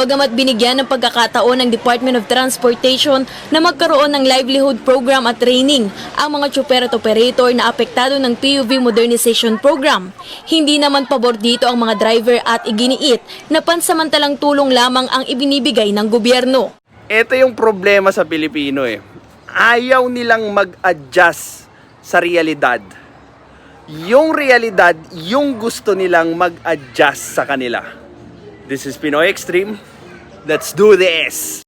Bagamat binigyan ng pagkakataon ng Department of Transportation na magkaroon ng livelihood program at training ang mga tsuper at operator na apektado ng PUV Modernization Program, hindi naman pabor dito ang mga driver at iginiit na pansamantalang tulong lamang ang ibinibigay ng gobyerno. Ito yung problema sa Pilipino eh. Ayaw nilang mag-adjust sa realidad. Yung realidad, yung gusto nilang mag-adjust sa kanila. This is Pinoy Extreme. Let's do this!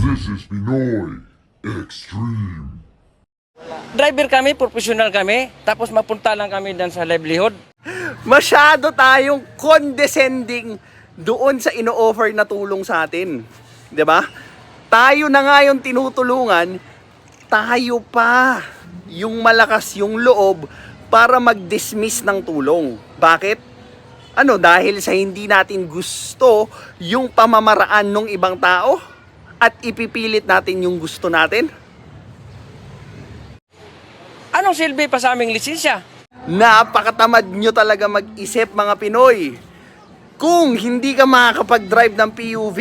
This is Pinoy Extreme. Driver kami, professional kami, tapos mapunta lang kami dan sa livelihood. Masyado tayong condescending doon sa ino-offer na tulong sa atin. 'Di ba? Tayo na nga yung tinutulungan, tayo pa yung malakas yung loob para mag-dismiss ng tulong. Bakit? Dahil sa hindi natin gusto yung pamamaraan ng ibang tao at ipipilit natin yung gusto natin? Anong silbi pa sa aming lisensya? Napakatamad nyo talaga mag-isip mga Pinoy. Kung hindi ka makakapag-drive ng PUV,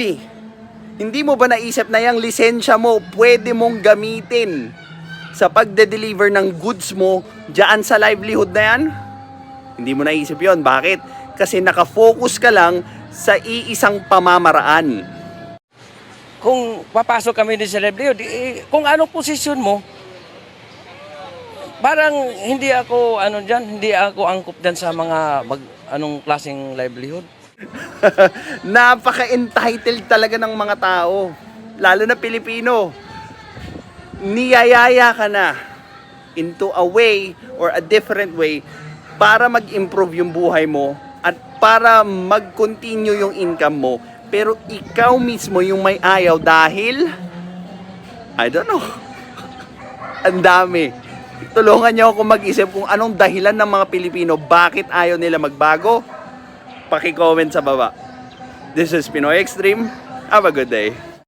hindi mo ba naisip na yung lisensya mo pwede mong gamitin sa pagde-deliver ng goods mo dyan sa livelihood na yan? Hindi mo naisip yon. Bakit? Kasi nakafocus ka lang sa iisang pamamaraan. Kung papasok kami din sa livelihood, kung anong posisyon mo, parang hindi ako hindi ako angkop dyan sa mga anong klaseng livelihood. Napaka-entitled talaga ng mga tao, lalo na Pilipino. Niyayaya ka na into a way or a different way para mag-improve yung buhay mo at para mag-continue yung income mo. Pero ikaw mismo yung may ayaw dahil, I don't know, ang dami. Tulungan niyo ako mag-isip kung anong dahilan ng mga Pilipino bakit ayaw nila magbago. Paki-comment sa baba. This is Pinoy Extreme. Have a good day.